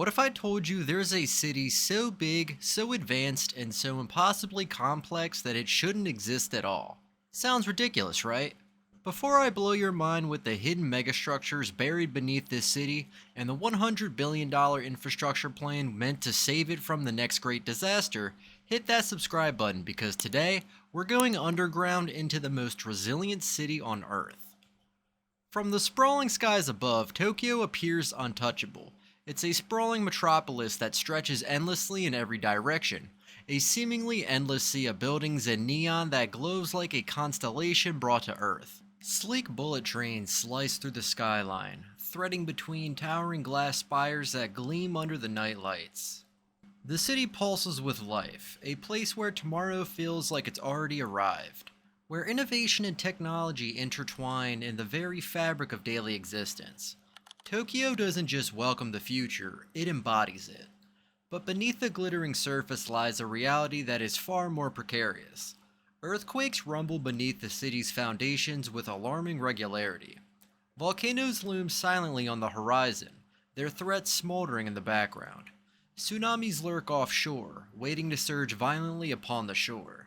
What if I told you there's a city so big, so advanced, and so impossibly complex that it shouldn't exist at all? Sounds ridiculous, right? Before I blow your mind with the hidden megastructures buried beneath this city and the $100 billion infrastructure plan meant to save it from the next great disaster, hit that subscribe button because today we're going underground into the most resilient city on Earth. From the sprawling skies above, Tokyo appears untouchable. It's a sprawling metropolis that stretches endlessly in every direction, a seemingly endless sea of buildings and neon that glows like a constellation brought to Earth. Sleek bullet trains slice through the skyline, threading between towering glass spires that gleam under the night lights. The city pulses with life, a place where tomorrow feels like it's already arrived, where innovation and technology intertwine in the very fabric of daily existence. Tokyo doesn't just welcome the future, it embodies it. But beneath the glittering surface lies a reality that is far more precarious. Earthquakes rumble beneath the city's foundations with alarming regularity. Volcanoes loom silently on the horizon, their threats smoldering in the background. Tsunamis lurk offshore, waiting to surge violently upon the shore.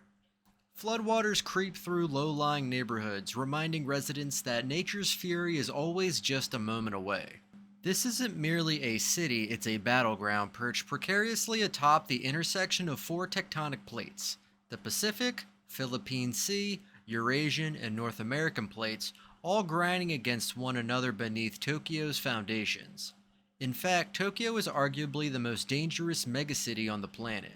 Floodwaters creep through low-lying neighborhoods, reminding residents that nature's fury is always just a moment away. This isn't merely a city, it's a battleground perched precariously atop the intersection of four tectonic plates: the Pacific, Philippine Sea, Eurasian, and North American plates, all grinding against one another beneath Tokyo's foundations. In fact, Tokyo is arguably the most dangerous megacity on the planet.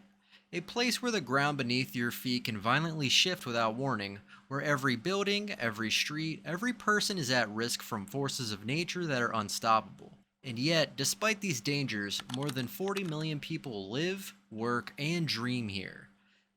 A place where the ground beneath your feet can violently shift without warning, where every building, every street, every person is at risk from forces of nature that are unstoppable. And yet, despite these dangers, more than 40 million people live, work, and dream here.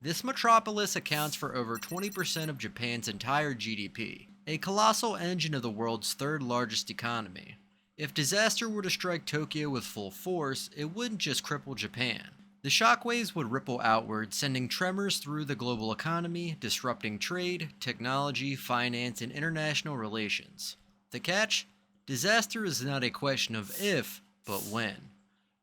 This metropolis accounts for over 20% of Japan's entire GDP, a colossal engine of the world's third largest economy. If disaster were to strike Tokyo with full force, it wouldn't just cripple Japan. The shockwaves would ripple outward, sending tremors through the global economy, disrupting trade, technology, finance, and international relations. The catch? Disaster is not a question of if, but when.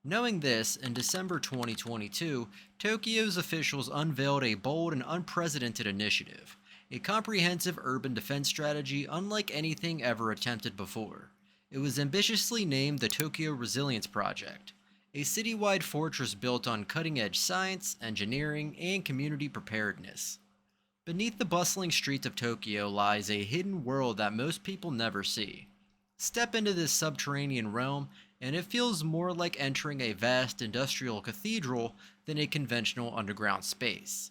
Knowing this, in December 2022, Tokyo's officials unveiled a bold and unprecedented initiative, a comprehensive urban defense strategy unlike anything ever attempted before. It was ambitiously named the Tokyo Resilience Project, a citywide fortress built on cutting-edge science, engineering, and community preparedness. Beneath the bustling streets of Tokyo lies a hidden world that most people never see. Step into this subterranean realm, and it feels more like entering a vast industrial cathedral than a conventional underground space.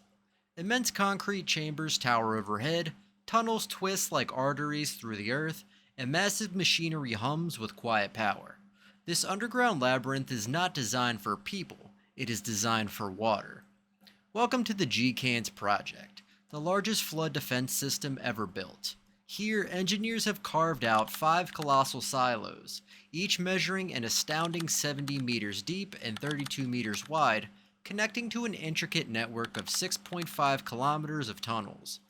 Immense concrete chambers tower overhead, tunnels twist like arteries through the earth, and massive machinery hums with quiet power. This underground labyrinth is not designed for people, it is designed for water. Welcome to the GCANS project, the largest flood defense system ever built. Here, engineers have carved out 5 colossal silos, each measuring an astounding 70 meters deep and 32 meters wide, connecting to an intricate network of 6.5 kilometers of tunnels.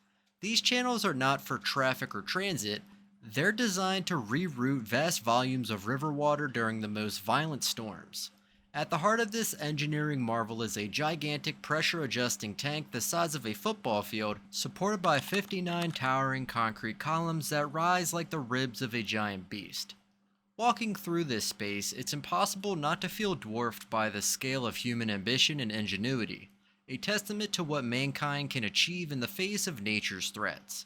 These channels are not for traffic or transit, they're designed to reroute vast volumes of river water during the most violent storms. At the heart of this engineering marvel is a gigantic pressure-adjusting tank the size of a football field, supported by 59 towering concrete columns that rise like the ribs of a giant beast. Walking through this space, it's impossible not to feel dwarfed by the scale of human ambition and ingenuity, a testament to what mankind can achieve in the face of nature's threats.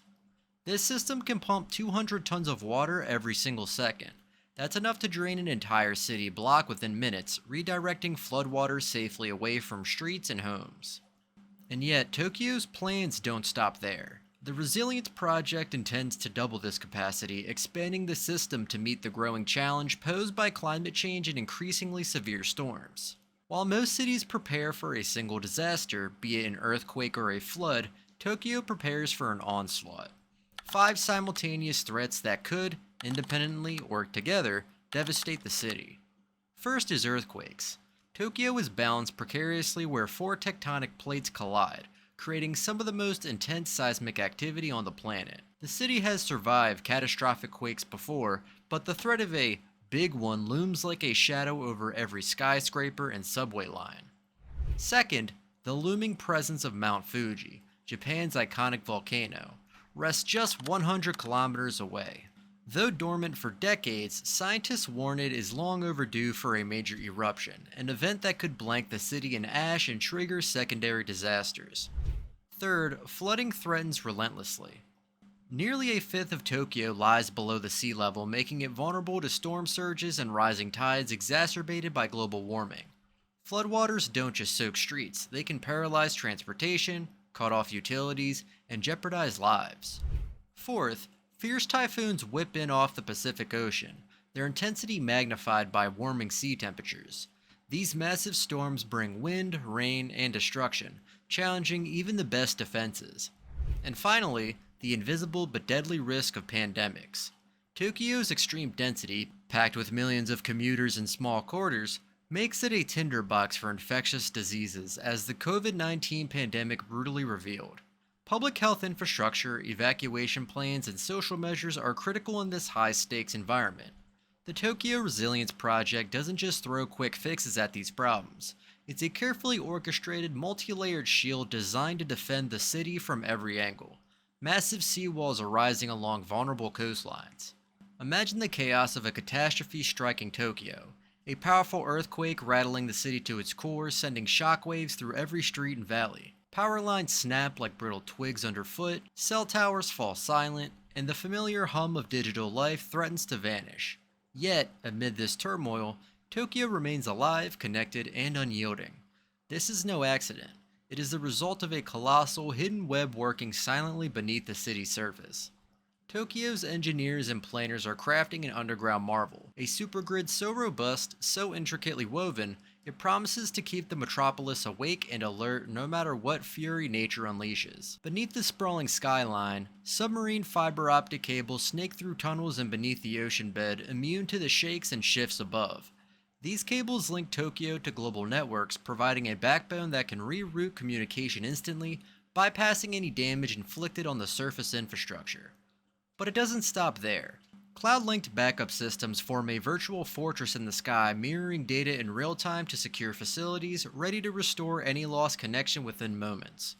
This system can pump 200 tons of water every single second. That's enough to drain an entire city block within minutes, redirecting floodwaters safely away from streets and homes. And yet, Tokyo's plans don't stop there. The Resilience Project intends to double this capacity, expanding the system to meet the growing challenge posed by climate change and increasingly severe storms. While most cities prepare for a single disaster, be it an earthquake or a flood, Tokyo prepares for an onslaught. 5 simultaneous threats that could, independently or together, devastate the city. First is earthquakes. Tokyo is balanced precariously where 4 tectonic plates collide, creating some of the most intense seismic activity on the planet. The city has survived catastrophic quakes before, but the threat of a big one looms like a shadow over every skyscraper and subway line. Second, the looming presence of Mount Fuji, Japan's iconic volcano, rests just 100 kilometers away. Though dormant for decades, scientists warn it is long overdue for a major eruption, an event that could blank the city in ash and trigger secondary disasters. Third, flooding threatens relentlessly. Nearly a fifth of Tokyo lies below the sea level, making it vulnerable to storm surges and rising tides exacerbated by global warming. Floodwaters don't just soak streets, they can paralyze transportation, cut off utilities, and jeopardize lives. Fourth, fierce typhoons whip in off the Pacific Ocean, their intensity magnified by warming sea temperatures. These massive storms bring wind, rain, and destruction, challenging even the best defenses. And finally, the invisible but deadly risk of pandemics. Tokyo's extreme density, packed with millions of commuters in small quarters, makes it a tinderbox for infectious diseases, as the COVID-19 pandemic brutally revealed. Public health infrastructure, evacuation plans, and social measures are critical in this high-stakes environment. The Tokyo Resilience Project doesn't just throw quick fixes at these problems. It's a carefully orchestrated, multi-layered shield designed to defend the city from every angle. Massive seawalls are rising along vulnerable coastlines. Imagine the chaos of a catastrophe striking Tokyo. A powerful earthquake rattling the city to its core, sending shockwaves through every street and valley. Power lines snap like brittle twigs underfoot, cell towers fall silent, and the familiar hum of digital life threatens to vanish. Yet, amid this turmoil, Tokyo remains alive, connected, and unyielding. This is no accident. It is the result of a colossal hidden web working silently beneath the city's surface. Tokyo's engineers and planners are crafting an underground marvel, a supergrid so robust, so intricately woven, it promises to keep the metropolis awake and alert no matter what fury nature unleashes. Beneath the sprawling skyline, submarine fiber optic cables snake through tunnels and beneath the ocean bed, immune to the shakes and shifts above. These cables link Tokyo to global networks, providing a backbone that can reroute communication instantly, bypassing any damage inflicted on the surface infrastructure. But it doesn't stop there. Cloud-linked backup systems form a virtual fortress in the sky, mirroring data in real time to secure facilities, ready to restore any lost connection within moments.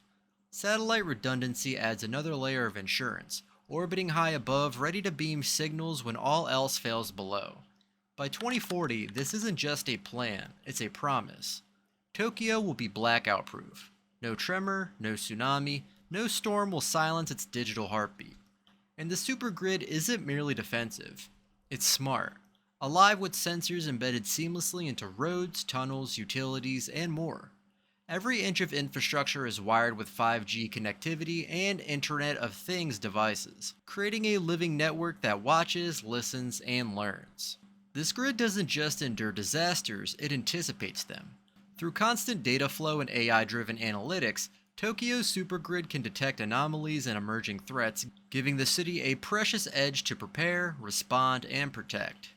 Satellite redundancy adds another layer of insurance, orbiting high above, ready to beam signals when all else fails below. By 2040, this isn't just a plan, it's a promise. Tokyo will be blackout-proof. No tremor, no tsunami, no storm will silence its digital heartbeat. And the supergrid isn't merely defensive, it's smart, alive with sensors embedded seamlessly into roads, tunnels, utilities, and more. Every inch of infrastructure is wired with 5G connectivity and Internet of Things devices, creating a living network that watches, listens, and learns. This grid doesn't just endure disasters, it anticipates them. Through constant data flow and AI-driven analytics, Tokyo's supergrid can detect anomalies and emerging threats, giving the city a precious edge to prepare, respond, and protect.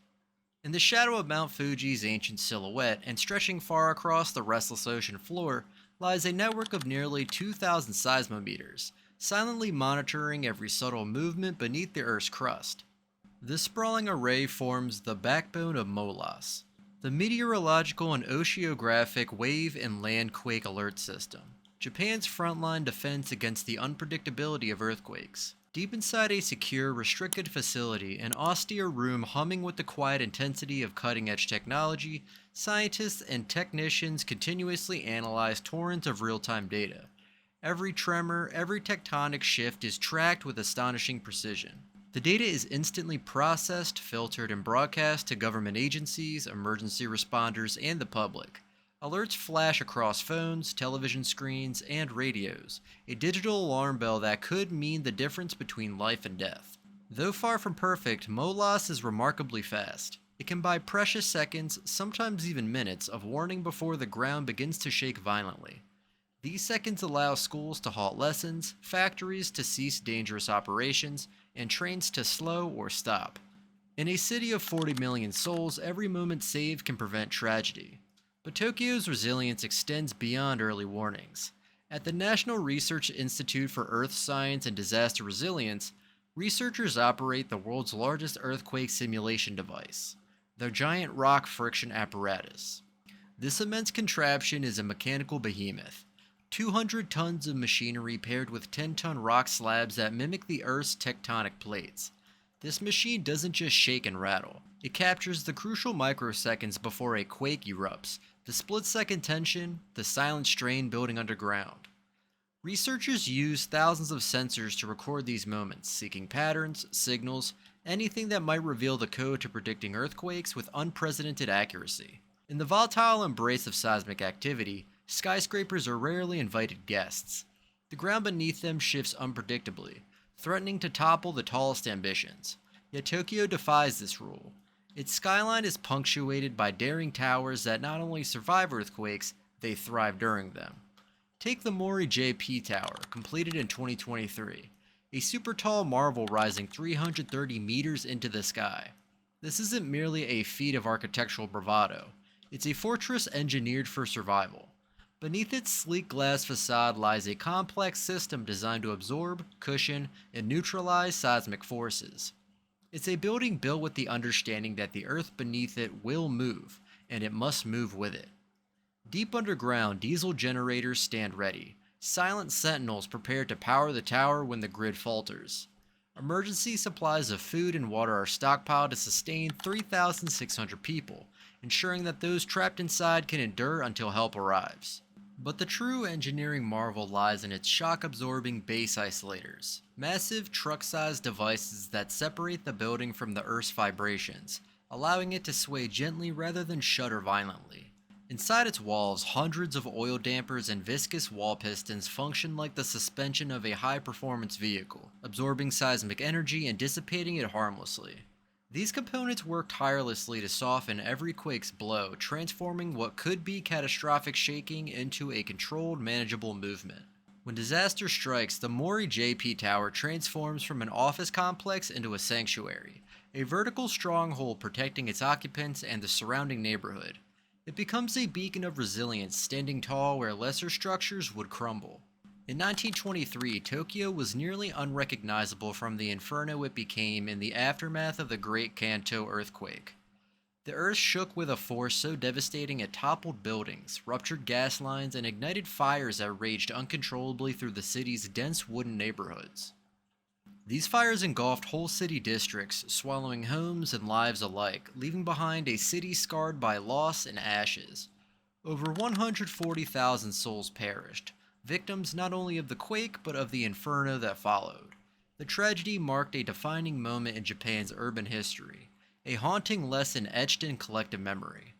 In the shadow of Mount Fuji's ancient silhouette, and stretching far across the restless ocean floor, lies a network of nearly 2,000 seismometers, silently monitoring every subtle movement beneath the Earth's crust. This sprawling array forms the backbone of MOLAS, the Meteorological and Oceanographic Wave and Landquake Alert System, Japan's frontline defense against the unpredictability of earthquakes. Deep inside a secure, restricted facility, an austere room humming with the quiet intensity of cutting-edge technology, scientists and technicians continuously analyze torrents of real-time data. Every tremor, every tectonic shift is tracked with astonishing precision. The data is instantly processed, filtered, and broadcast to government agencies, emergency responders, and the public. Alerts flash across phones, television screens, and radios, a digital alarm bell that could mean the difference between life and death. Though far from perfect, MOLAS is remarkably fast. It can buy precious seconds, sometimes even minutes, of warning before the ground begins to shake violently. These seconds allow schools to halt lessons, factories to cease dangerous operations, and trains to slow or stop. In a city of 40 million souls, every moment saved can prevent tragedy. But Tokyo's resilience extends beyond early warnings. At the National Research Institute for Earth Science and Disaster Resilience, researchers operate the world's largest earthquake simulation device. The giant rock friction apparatus. This immense contraption is a mechanical behemoth. 200 tons of machinery paired with 10-ton rock slabs that mimic the Earth's tectonic plates. This machine doesn't just shake and rattle. It captures the crucial microseconds before a quake erupts, the split-second tension, the silent strain building underground. Researchers use thousands of sensors to record these moments, seeking patterns, signals, anything that might reveal the code to predicting earthquakes with unprecedented accuracy. In the volatile embrace of seismic activity, skyscrapers are rarely invited guests. The ground beneath them shifts unpredictably, threatening to topple the tallest ambitions. Yet Tokyo defies this rule. Its skyline is punctuated by daring towers that not only survive earthquakes, they thrive during them. Take the Mori JP Tower, completed in 2023, a super tall marvel rising 330 meters into the sky. This isn't merely a feat of architectural bravado, it's a fortress engineered for survival. Beneath its sleek glass facade lies a complex system designed to absorb, cushion, and neutralize seismic forces. It's a building built with the understanding that the earth beneath it will move, and it must move with it. Deep underground, diesel generators stand ready, silent sentinels prepared to power the tower when the grid falters. Emergency supplies of food and water are stockpiled to sustain 3,600 people, ensuring that those trapped inside can endure until help arrives. But the true engineering marvel lies in its shock-absorbing base isolators, massive truck-sized devices that separate the building from the Earth's vibrations, allowing it to sway gently rather than shudder violently. Inside its walls, hundreds of oil dampers and viscous wall pistons function like the suspension of a high-performance vehicle, absorbing seismic energy and dissipating it harmlessly. These components work tirelessly to soften every quake's blow, transforming what could be catastrophic shaking into a controlled, manageable movement. When disaster strikes, the Mori JP Tower transforms from an office complex into a sanctuary, a vertical stronghold protecting its occupants and the surrounding neighborhood. It becomes a beacon of resilience, standing tall where lesser structures would crumble. In 1923, Tokyo was nearly unrecognizable from the inferno it became in the aftermath of the Great Kanto earthquake. The earth shook with a force so devastating it toppled buildings, ruptured gas lines, and ignited fires that raged uncontrollably through the city's dense wooden neighborhoods. These fires engulfed whole city districts, swallowing homes and lives alike, leaving behind a city scarred by loss and ashes. Over 140,000 souls perished, victims not only of the quake but of the inferno that followed. The tragedy marked a defining moment in Japan's urban history, a haunting lesson etched in collective memory.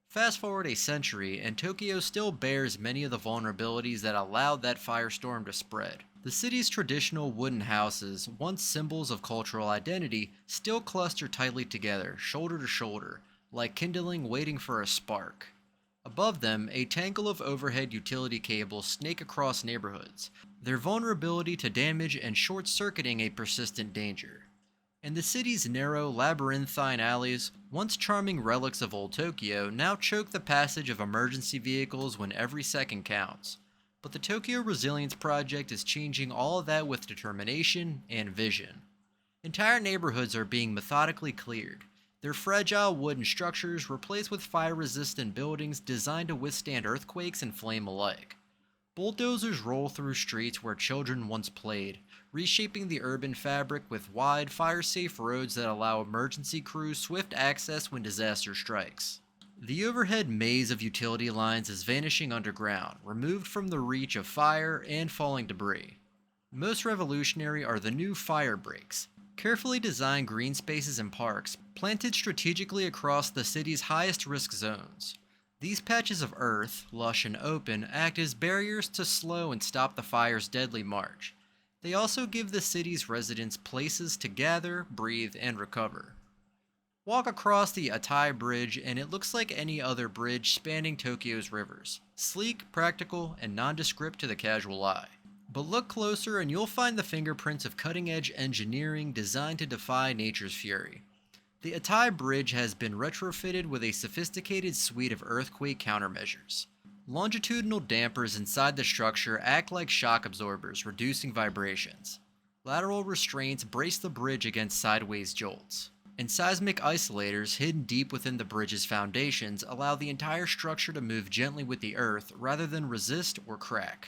Fast forward a century, and Tokyo still bears many of the vulnerabilities that allowed that firestorm to spread. The city's traditional wooden houses, once symbols of cultural identity, still cluster tightly together, shoulder to shoulder, like kindling waiting for a spark. Above them, a tangle of overhead utility cables snake across neighborhoods, their vulnerability to damage and short-circuiting a persistent danger. And the city's narrow, labyrinthine alleys, once charming relics of old Tokyo, now choke the passage of emergency vehicles when every second counts. But the Tokyo Resilience Project is changing all of that with determination and vision. Entire neighborhoods are being methodically cleared, their fragile wooden structures replaced with fire-resistant buildings designed to withstand earthquakes and flame alike. Bulldozers roll through streets where children once played, reshaping the urban fabric with wide, fire-safe roads that allow emergency crews swift access when disaster strikes. The overhead maze of utility lines is vanishing underground, removed from the reach of fire and falling debris. Most revolutionary are the new fire breaks, carefully designed green spaces and parks, planted strategically across the city's highest risk zones. These patches of earth, lush and open, act as barriers to slow and stop the fire's deadly march. They also give the city's residents places to gather, breathe, and recover. Walk across the Atai Bridge and it looks like any other bridge spanning Tokyo's rivers, sleek, practical, and nondescript to the casual eye. But look closer and you'll find the fingerprints of cutting-edge engineering designed to defy nature's fury. The Atai Bridge has been retrofitted with a sophisticated suite of earthquake countermeasures. Longitudinal dampers inside the structure act like shock absorbers, reducing vibrations. Lateral restraints brace the bridge against sideways jolts. And seismic isolators hidden deep within the bridge's foundations allow the entire structure to move gently with the earth rather than resist or crack.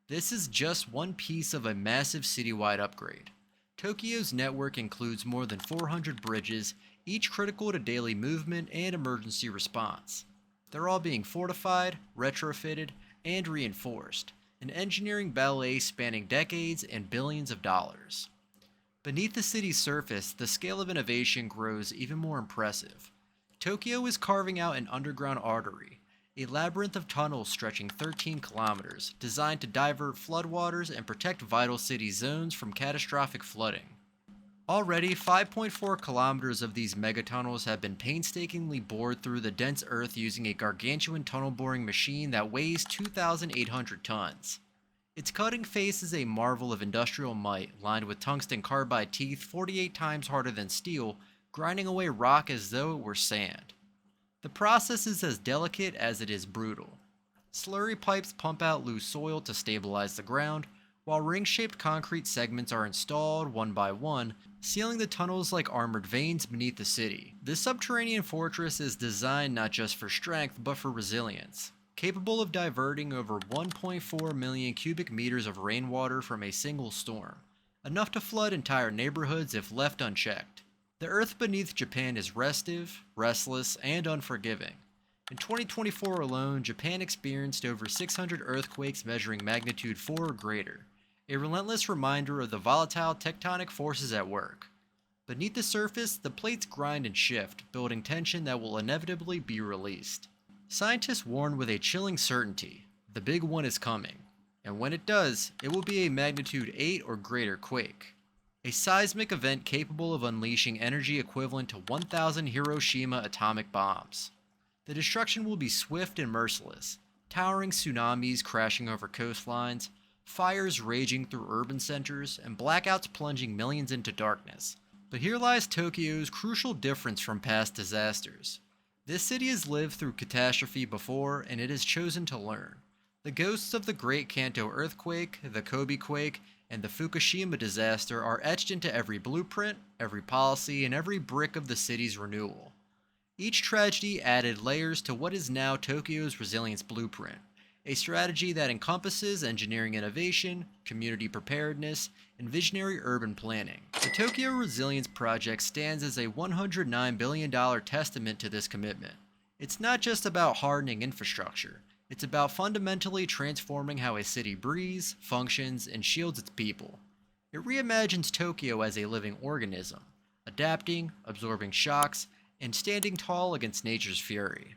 This is just one piece of a massive citywide upgrade. Tokyo's network includes more than 400 bridges, each critical to daily movement and emergency response. They're all being fortified, retrofitted, and reinforced, an engineering ballet spanning decades and billions of dollars. Beneath the city's surface, the scale of innovation grows even more impressive. Tokyo is carving out an underground artery, a labyrinth of tunnels stretching 13 kilometers, designed to divert floodwaters and protect vital city zones from catastrophic flooding. Already, 5.4 kilometers of these megatunnels have been painstakingly bored through the dense earth using a gargantuan tunnel boring machine that weighs 2,800 tons. Its cutting face is a marvel of industrial might, lined with tungsten carbide teeth 48 times harder than steel, grinding away rock as though it were sand. The process is as delicate as it is brutal. Slurry pipes pump out loose soil to stabilize the ground, while ring-shaped concrete segments are installed one by one, sealing the tunnels like armored veins beneath the city. This subterranean fortress is designed not just for strength, but for resilience. Capable of diverting over 1.4 million cubic meters of rainwater from a single storm, enough to flood entire neighborhoods if left unchecked. The earth beneath Japan is restive, restless, and unforgiving. In 2024 alone, Japan experienced over 600 earthquakes measuring magnitude 4 or greater, a relentless reminder of the volatile tectonic forces at work. Beneath the surface, the plates grind and shift, building tension that will inevitably be released. Scientists warn with a chilling certainty, the big one is coming, and when it does, it will be a magnitude 8 or greater quake. A seismic event capable of unleashing energy equivalent to 1,000 Hiroshima atomic bombs. The destruction will be swift and merciless, towering tsunamis crashing over coastlines, fires raging through urban centers, and blackouts plunging millions into darkness. But here lies Tokyo's crucial difference from past disasters. This city has lived through catastrophe before, and it has chosen to learn. The ghosts of the Great Kanto earthquake, the Kobe quake, and the Fukushima disaster are etched into every blueprint, every policy, and every brick of the city's renewal. Each tragedy added layers to what is now Tokyo's resilience blueprint, a strategy that encompasses engineering innovation, community preparedness, and visionary urban planning. The Tokyo Resilience Project stands as a $109 billion testament to this commitment. It's not just about hardening infrastructure, it's about fundamentally transforming how a city breathes, functions, and shields its people. It reimagines Tokyo as a living organism, adapting, absorbing shocks, and standing tall against nature's fury.